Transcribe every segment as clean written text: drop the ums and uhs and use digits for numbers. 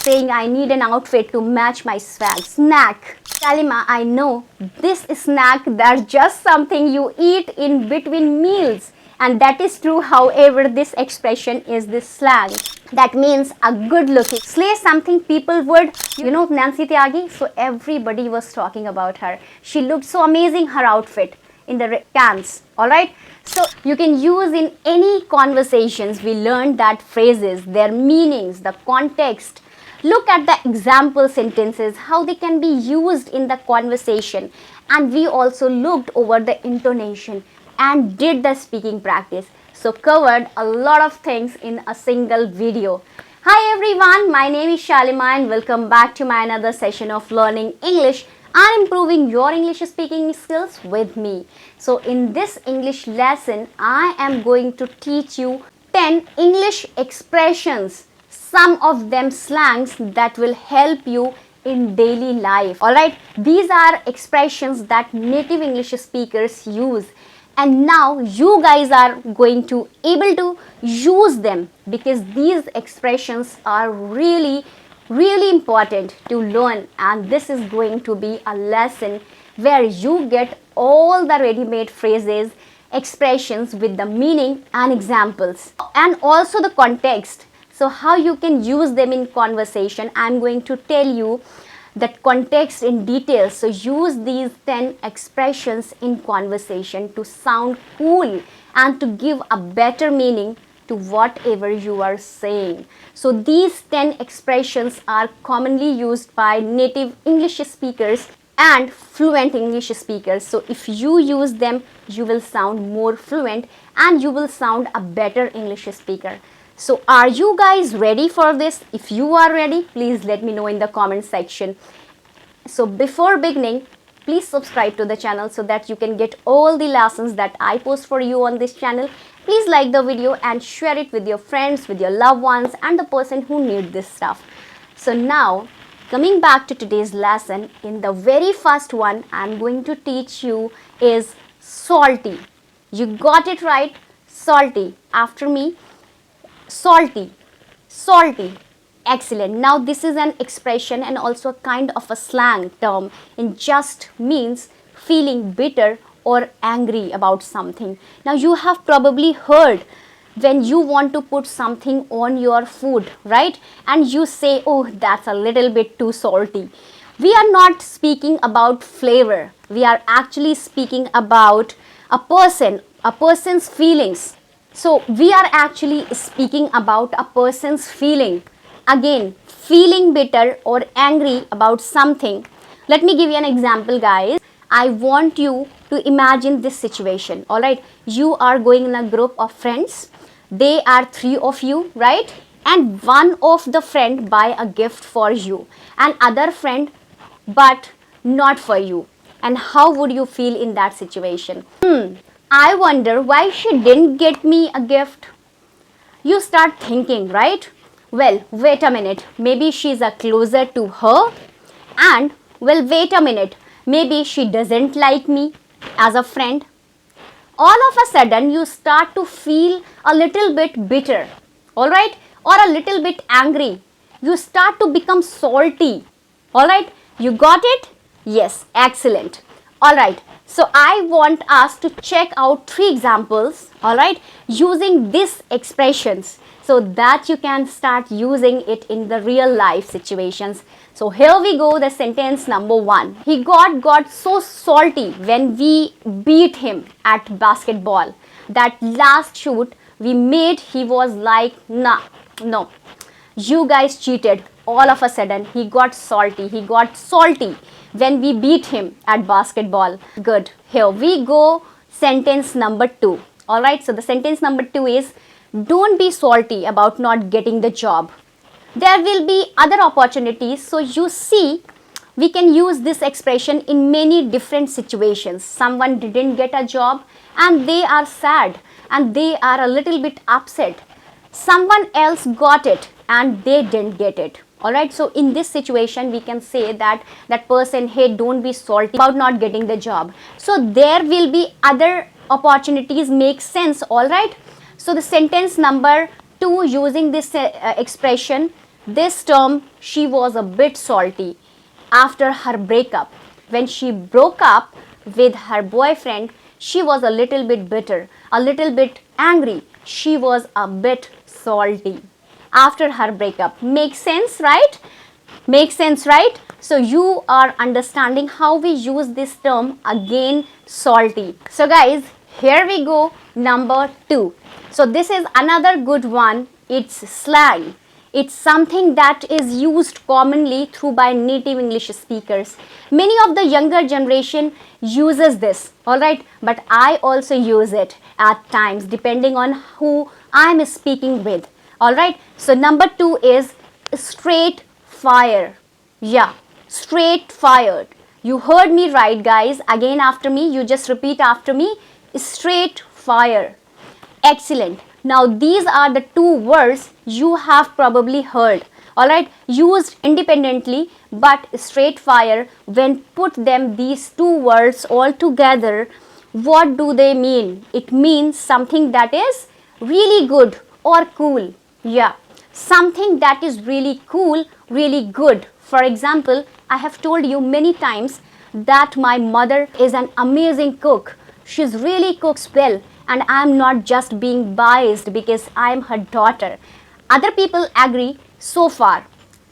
saying I need an outfit to match my swag. Snack. Salima, I know this snack, that's just something you eat in between meals. And that is true. However, this expression is this slang. That means a good looking. Slay something people would, Nancy Tyagi. So everybody was talking about her. She looked so amazing, her outfit in the cans. Alright. So you can use in any conversations. We learned that phrases, their meanings, the context. Look at the example sentences, how they can be used in the conversation. And we also looked over the intonation and did the speaking practice. So covered a lot of things in a single video. Hi everyone, my name is Shalima and welcome back to my another session of learning English and improving your English speaking skills with me. So in this English lesson, I am going to teach you 10 English expressions, some of them slangs that will help you in daily life. Alright, these are expressions that native English speakers use. And now you guys are going to able to use them because these expressions are really important to learn, and this is going to be a lesson where you get all the ready-made phrases, expressions with the meaning and examples and also the context. So how you can use them in conversation, I'm going to tell you that context in detail. So use these 10 expressions in conversation to sound cool and to give a better meaning to whatever you are saying. So these 10 expressions are commonly used by native English speakers and fluent English speakers. So if you use them, you will sound more fluent and you will sound a better English speaker. So are you guys ready for this? If you are ready, please let me know in the comment section. So before beginning, please subscribe to the channel so that you can get all the lessons that I post for you on this channel. Please like the video and share it with your friends, with your loved ones and the person who need this stuff. So now, coming back to today's lesson, in the very first one I'm going to teach you is salty. You got it right, salty. After me. Salty, salty, excellent. Now this is an expression and also a kind of a slang term. It just means feeling bitter or angry about something. Now you have probably heard when you want to put something on your food, right? And you say, oh, that's a little bit too salty. We are not speaking about flavor. We are actually speaking about a person's feelings. So we are actually speaking about a person's feeling. Again, feeling bitter or angry about something. Let me give you an example, guys. I want you to imagine this situation. Alright, you are going in a group of friends. They are 3 of you, right? And one of the friend buy a gift for you. And other friend but not for you. And how would you feel in that situation? I wonder why she didn't get me a gift. You start thinking, right? Well, wait a minute. Maybe she's a closer to her. And, well, wait a minute. Maybe she doesn't like me as a friend. All of a sudden, you start to feel a little bit bitter. Alright? Or a little bit angry. You start to become salty. Alright? You got it? Yes, excellent. Alright. So I want us to check out 3 examples, alright, using these expressions so that you can start using it in the real life situations. So here we go, the sentence number 1. He got so salty when we beat him at basketball. That last shoot we made, he was like, nah, no, you guys cheated. All of a sudden, he got salty when we beat him at basketball. Good. Here we go. Sentence number 2. Alright, so the sentence number 2 is, don't be salty about not getting the job. There will be other opportunities. So you see, we can use this expression in many different situations. Someone didn't get a job and they are sad and they are a little bit upset. Someone else got it and they didn't get it. Alright, so in this situation, we can say that that person, hey, don't be salty about not getting the job. So there will be other opportunities, make sense, alright. So the sentence number 2 using this expression, This term, she was a bit salty after her breakup. When she broke up with her boyfriend, she was a little bit bitter, a little bit angry. She was a bit salty after her breakup. Makes sense, right? Makes sense, right? So you are understanding how we use this term again, salty. So guys, here we go, number 2. So this is another good one. It's slang. It's something that is used commonly through by native English speakers. Many of the younger generation uses this, alright, but I also use it at times depending on who I'm speaking with. Alright, so number 2 is straight fire. Yeah, straight fired. You heard me right, guys. Again after me, you just repeat after me. Straight fire. Excellent. Now these are the 2 words you have probably heard, alright, used independently, but straight fire, when put them these 2 words all together, what do they mean? It means something that is really good or cool. Yeah, something that is really cool, really good. For example, I have told you many times that my mother is an amazing cook. She's really cooks well, and I'm not just being biased because I'm her daughter. Other people agree so far.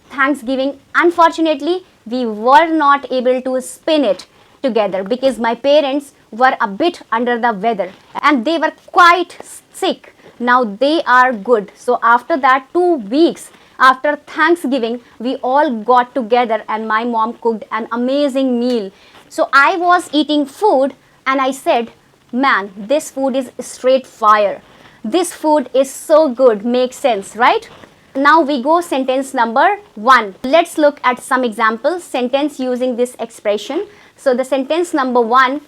Thanksgiving, unfortunately, we were not able to spend it together because my parents were a bit under the weather and they were quite sick. Now they are good. So after that, 2 weeks after Thanksgiving, we all got together and my mom cooked an amazing meal. So I was eating food and I said, man, this food is straight fire. This food is so good. Makes sense, right? Now we go sentence number 1. Let's look at some examples, sentence using this expression. So the sentence number 1,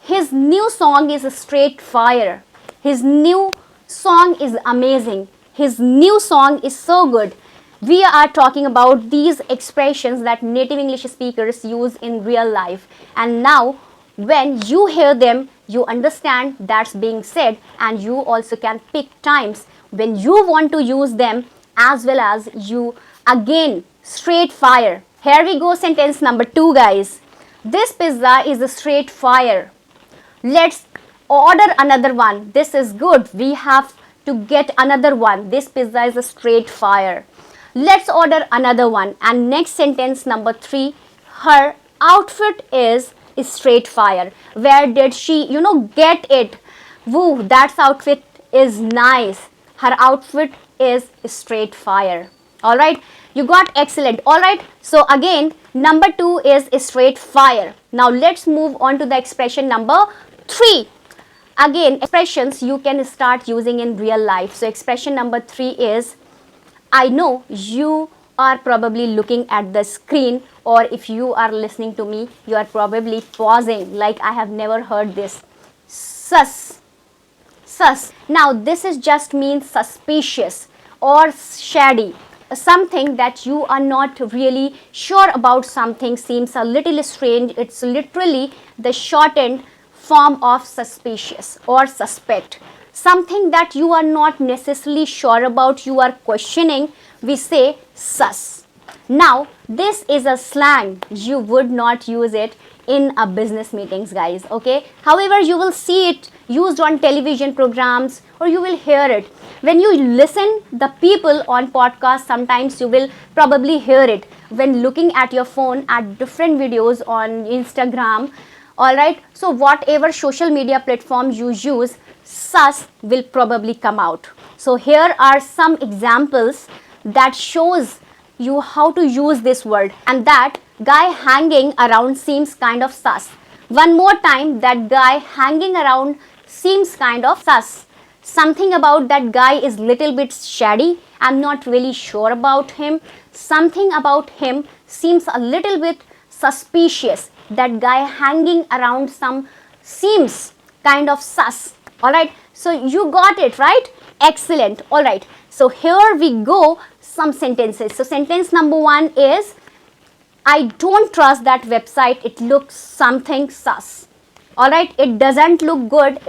his new song is straight fire. His new song is amazing. His new song is so good. We are talking about these expressions that native English speakers use in real life. And now when you hear them, you understand that's being said, and you also can pick times when you want to use them, as well as you again straight fire. Here we go, sentence number 2, guys. This pizza is a straight fire. Let's order another one. This is good. We have to get another one. This pizza is a straight fire. Let's order another one. And next sentence number 3, her outfit is straight fire. Where did she, get it? Woo, that outfit is nice. Her outfit is straight fire. All right, you got excellent. All right, so again, number 2 is straight fire. Now let's move on to the expression number 3. Again, expressions you can start using in real life. So expression number 3 is, I know you are probably looking at the screen, or if you are listening to me, you are probably pausing like I have never heard this. Sus. Sus. Now this is just means suspicious or shady. Something that you are not really sure about, something seems a little strange. It's literally the shortened form of suspicious or suspect. Something that you are not necessarily sure about, you are questioning, we say sus. Now this is a slang. You would not use it in a business meetings, guys, okay? However, you will see it used on television programs, or you will hear it when you listen the people on podcasts. Sometimes you will probably hear it when looking at your phone at different videos on Instagram. All right, so whatever social media platform you use, sus will probably come out. So here are some examples that shows you how to use this word. And that guy hanging around seems kind of sus. One more time, that guy hanging around seems kind of sus. Something about that guy is little bit shady. I'm not really sure about him. Something about him seems a little bit suspicious. That guy hanging around some seems kind of sus. Alright, so you got it, right? Excellent. Alright, so here we go, some sentences. So sentence number 1 is, I don't trust that website. It looks something sus. Alright, it doesn't look good.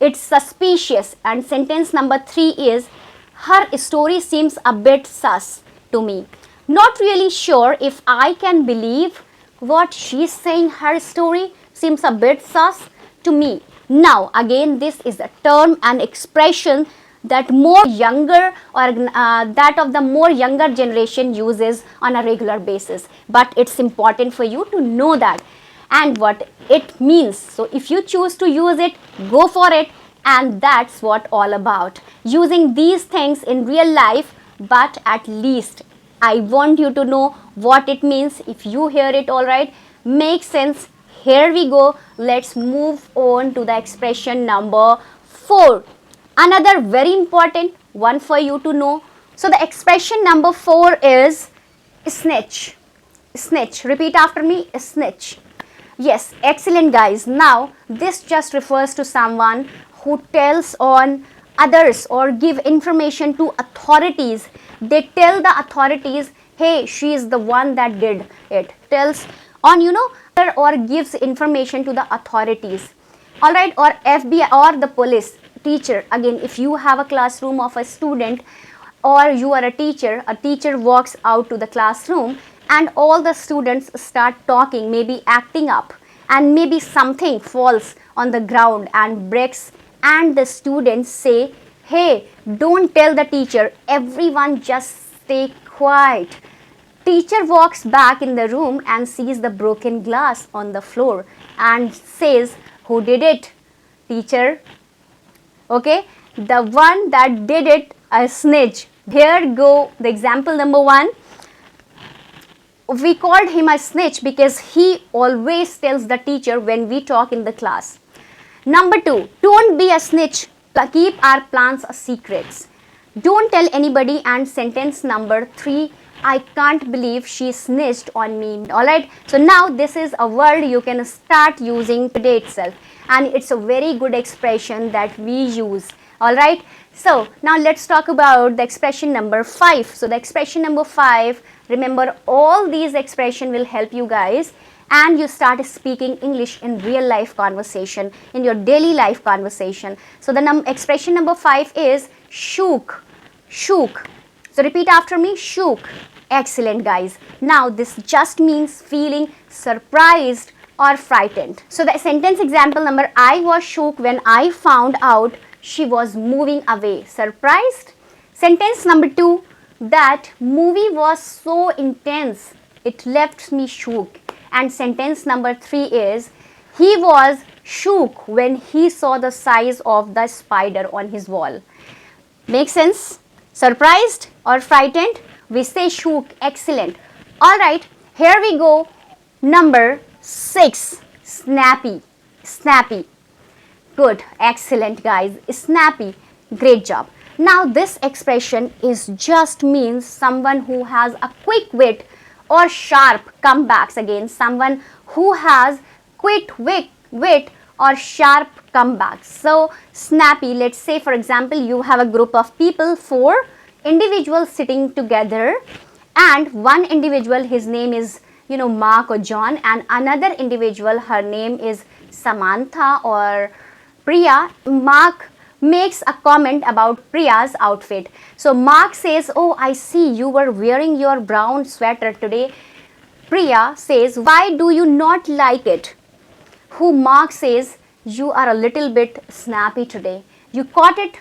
It's suspicious. And sentence number 3 is, her story seems a bit sus. to me. Not really sure if I can believe what she's saying. Her story seems a bit sus to me. Now, again, this is a term and expression that more younger or that of the more younger generation uses on a regular basis. But it's important for you to know that and what it means. So if you choose to use it, go for it. And that's what all about. Using these things in real life, but at least I want you to know what it means. If you hear it all right, makes sense. Here we go. Let's move on to the expression number 4. Another very important one for you to know. So the expression number 4 is snitch. Snitch. Repeat after me. Snitch. Yes, excellent guys. Now this just refers to someone who tells on others or give information to authorities. They tell the authorities, hey, she is the one that did it. Tells on, or gives information to the authorities. Alright, or FBI or the police. Teacher, again, if you have a classroom of a student or you are a teacher walks out to the classroom and all the students start talking, maybe acting up, and maybe something falls on the ground and breaks, and the students say, hey, don't tell the teacher, everyone just stay quiet. Teacher walks back in the room and sees the broken glass on the floor and says, who did it? Teacher. Okay, the one that did it, a snitch. Here go the example number 1. We called him a snitch because he always tells the teacher when we talk in the class. Number 2, don't be a snitch. Keep our plans a secrets. Don't tell anybody. And sentence number 3, I can't believe she snitched on me. Alright, so now this is a word you can start using today itself. And it's a very good expression that we use. Alright, so now let's talk about the expression number 5. So the expression number 5, remember all these expressions will help you guys and you start speaking English in real life conversation, in your daily life conversation. So the expression number 5 is shook. Shook. So repeat after me, shook. Excellent guys. Now this just means feeling surprised or frightened. So the sentence example number, I was shook when I found out she was moving away. Surprised. Sentence number 2, that movie was so intense, it left me shook. And sentence number 3 is, he was shook when he saw the size of the spider on his wall. Make sense? Surprised or frightened? We say shook. Excellent. Alright, here we go. Number 6, snappy. Snappy. Good. Excellent guys. Snappy. Great job. Now this expression is just means someone who has a quick wit or sharp comebacks. Again, someone who has quick wit or sharp comebacks. So snappy, let's say for example you have a group of people, 4 individuals sitting together, and one individual, his name is Mark or John, and another individual, her name is Samantha or Priya. Mark makes a comment about Priya's outfit. So Mark says, oh, I see you were wearing your brown sweater today. Priya says, why do you not like it? Who Mark says, you are a little bit snappy today. You caught it?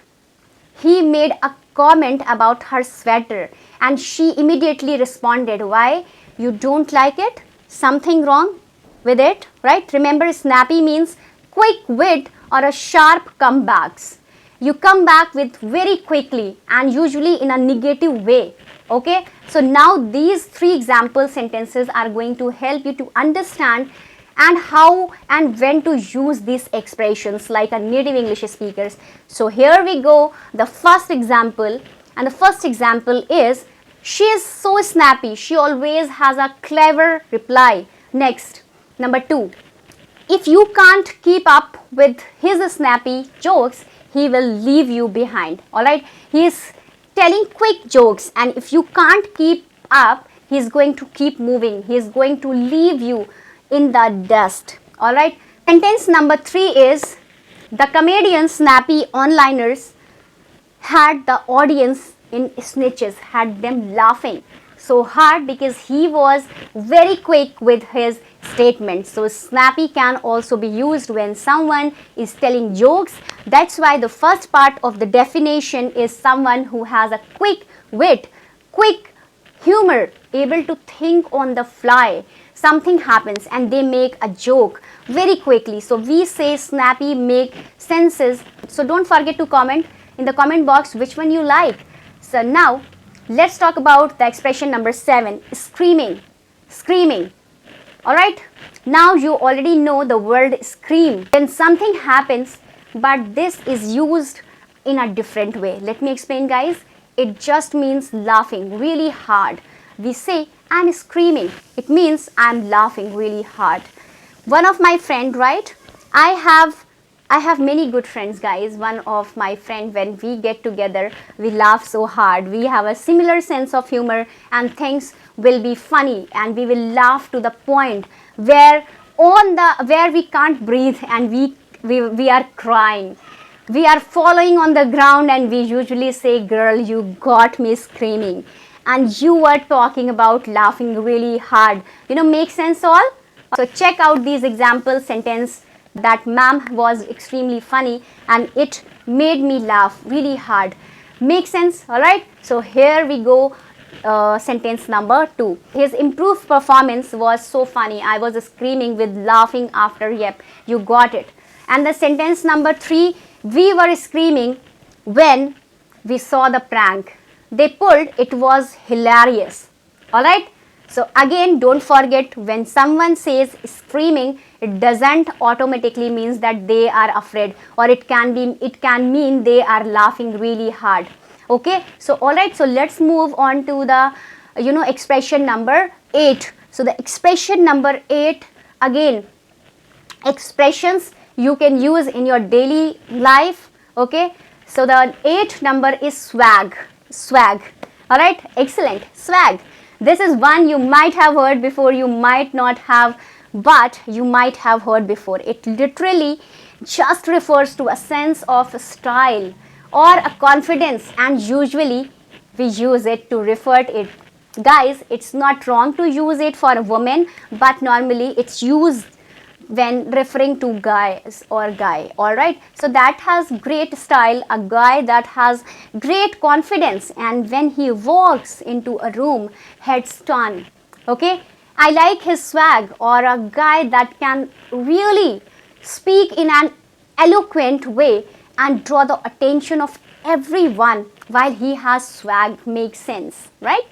He made a comment about her sweater and she immediately responded, why? You don't like it? Something wrong with it, right? Remember, snappy means quick wit or a sharp comebacks. You come back with very quickly and usually in a negative way. Okay, so now these 3 example sentences are going to help you to understand and how and when to use these expressions like a native English speakers. So here we go, the first example, and the first example is, she is so snappy, she always has a clever reply. Next, number 2, if you can't keep up with his snappy jokes, he will leave you behind. Alright, he is telling quick jokes, and if you can't keep up, he is going to keep moving. He is going to leave you in the dust. Alright, sentence number 3 is, the comedian snappy onliners had the audience in snitches had them laughing so hard because he was very quick with his statements. So snappy can also be used when someone is telling jokes. That's why the first part of the definition is someone who has a quick wit, quick humor, able to think on the fly. Something happens and they make a joke very quickly. So we say snappy, make senses. So don't forget to comment in the comment box which one you like. So now let's talk about the expression number 7, screaming. Screaming. Alright, now you already know the word scream. When something happens, but this is used in a different way. Let me explain, guys. It just means laughing really hard. We say I'm screaming. It means I'm laughing really hard. One of my friend, right? I have many good friends, guys. One of my friend, when we get together, we laugh so hard. We have a similar sense of humor and things will be funny and we will laugh to the point where we can't breathe and we are crying. We are falling on the ground and we usually say, girl, you got me screaming. And you were talking about laughing really hard. Make sense all? So check out these example sentence that ma'am was extremely funny and it made me laugh really hard. Make sense? Alright. So here we go. Sentence number 2. His improved performance was so funny. I was screaming with laughing after. Yep, you got it. And the sentence number 3. We were screaming when we saw the prank they pulled. It was hilarious. Alright. So again, don't forget, when someone says screaming, it doesn't automatically means that they are afraid, or it can mean they are laughing really hard. Okay. So alright, so let's move on to the expression number 8. So the expression number 8, again, expressions you can use in your daily life. Okay. So the 8th number is swag. Swag. Alright, excellent. Swag. This is one you might have heard before, you might not have, but you might have heard before. It literally just refers to a sense of style or a confidence, and usually we use it to refer to it. Guys, it's not wrong to use it for a woman, but normally it's used when referring to guys or guy. Alright, so that has great style, a guy that has great confidence, and when he walks into a room, heads turn. Okay, I like his swag, or a guy that can really speak in an eloquent way and draw the attention of everyone while he has swag. Makes sense, right?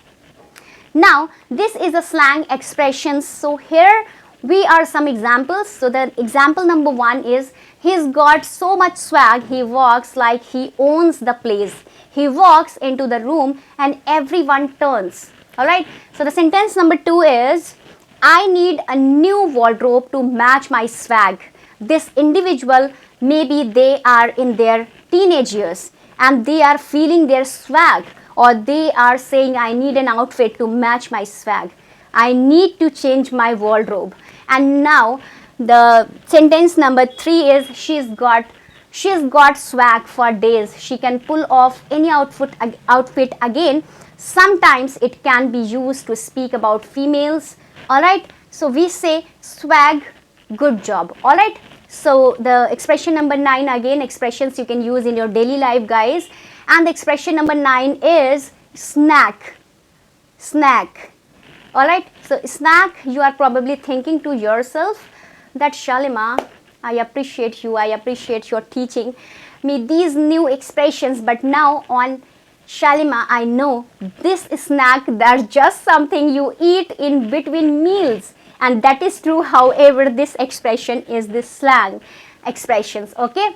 Now this is a slang expression. So here we are some examples. So the example number 1 is, he's got so much swag, he walks like he owns the place. He walks into the room and everyone turns. Alright. So the sentence number 2 is, I need a new wardrobe to match my swag. This individual, maybe they are in their teenage years and they are feeling their swag, or they are saying, I need an outfit to match my swag. I need to change my wardrobe. And now the sentence number 3 is, she's got swag for days. She can pull off any outfit again. Sometimes it can be used to speak about females. Alright, so we say swag, good job. Alright, so the expression number 9, again, expressions you can use in your daily life, guys. And the expression number 9 is snack. Snack. Alright, so snack, you are probably thinking to yourself that, Shalima, I appreciate you, I appreciate your teaching me these new expressions, but now on Shalima, I know this snack, that's just something you eat in between meals. And that is true. However, this expression is this slang expressions. Okay,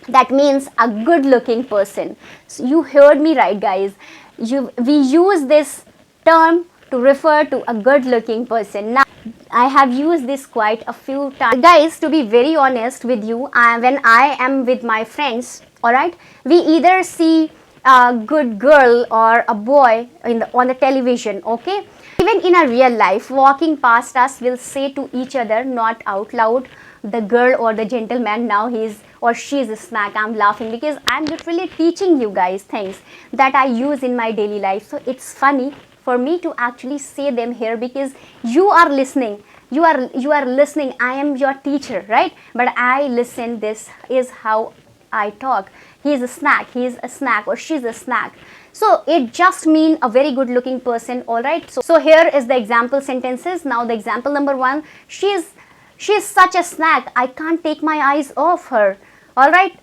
that means a good looking person. So you heard me right, guys. We use this term to refer to a good looking person. Now I have used this quite a few times, guys. To be very honest with you, when I am with my friends, alright, we either see a good girl or a boy on the television. Okay, even in a real life, walking past us, we'll say to each other, not out loud, the girl or the gentleman, now he's or she's a snack. I'm laughing because I'm literally teaching you guys things that I use in my daily life. So it's funny for me to actually say them here because you are listening. You are listening. I am your teacher, right? But I listen. This is how I talk. He is a snack. He is a snack, or she's a snack. So it just mean a very good looking person. All right. So here is the example sentences. Now the example number 1. She's such a snack. I can't take my eyes off her. All right.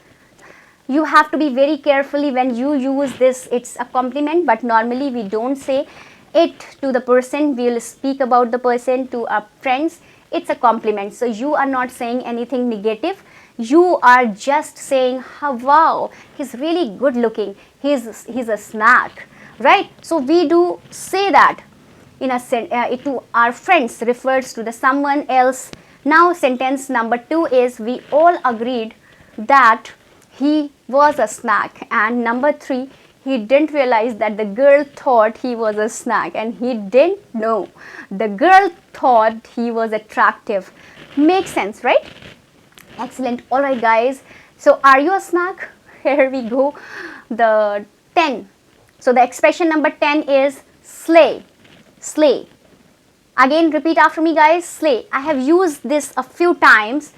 You have to be very carefully when you use this. It's a compliment, but normally we don't say it to the person. We will speak about the person to our friends. It's a compliment. So you are not saying anything negative. You are just saying, oh, wow, he's really good looking. He's a snack, right? So we do say that in a to our friends, refers to the someone else. Now sentence number 2 is, we all agreed that he was a snack. And number 3, he didn't realize that the girl thought he was a snack, and he didn't know. The girl thought he was attractive. Makes sense, right? Excellent. All right, guys. So are you a snack? Here we go. The 10. So the expression number 10 is slay. Slay. Again, repeat after me, guys. Slay. I have used this a few times.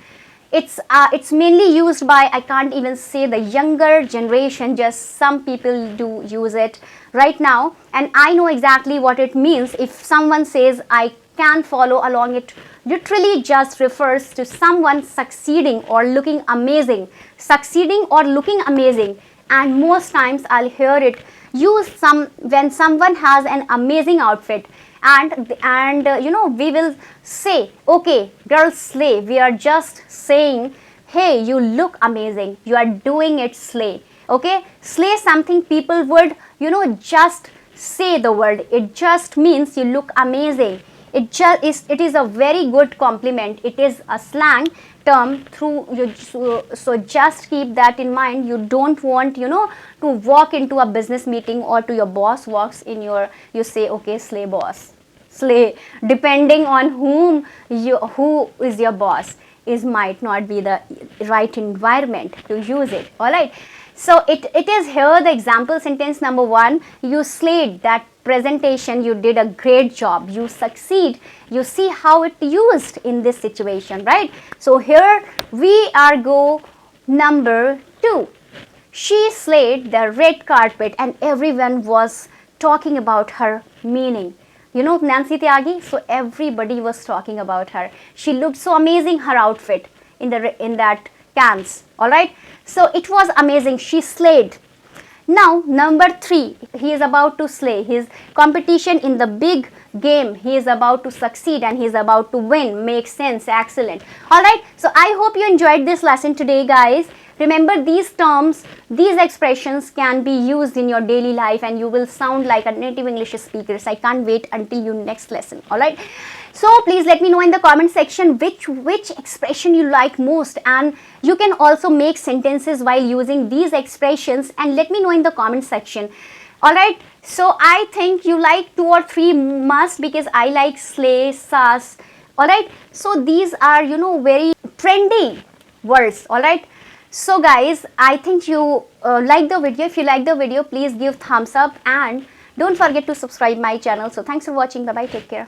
It's mainly used by, I can't even say the younger generation, just some people do use it right now, and I know exactly what it means. If someone says I can follow along, it literally just refers to someone succeeding or looking amazing. Succeeding or looking amazing. And most times I'll hear it used when someone has an amazing outfit, and we will say, okay, girls slay. We are just saying, hey, you look amazing, you are doing it, slay. Okay, slay something people would just say the word. It just means you look amazing. It is a very good compliment. It is a slang term through you. So just keep that in mind. You don't want to walk into a business meeting, or to your boss walks in you say, okay, slay boss, slay. Depending on who is your boss, is might not be the right environment to use it. All right. So it is here the example sentence number 1. You slayed that presentation. You did a great job. You succeed. You see how it used in this situation, right? So here we are go number 2. She slayed the red carpet, and everyone was talking about her meaning. Nancy Tyagi. So everybody was talking about her. She looked so amazing. Her outfit in that cans. All right. So it was amazing. She slayed. Now number 3, he is about to slay his competition in the big game. He is about to succeed, and he is about to win. Makes sense. Excellent. All right. So I hope you enjoyed this lesson today, guys. Remember, these terms, these expressions can be used in your daily life, and you will sound like a native English speaker. So I can't wait until your next lesson. All right. So please let me know in the comment section which expression you like most, and you can also make sentences while using these expressions, and let me know in the comment section. All right. So I think you like 2 or 3 must, because I like slay, sass. All right. So these are very trendy words. All right. So guys, I think you like the video. If you like the video, please give thumbs up, and don't forget to subscribe my channel. So thanks for watching. Bye bye. Take care.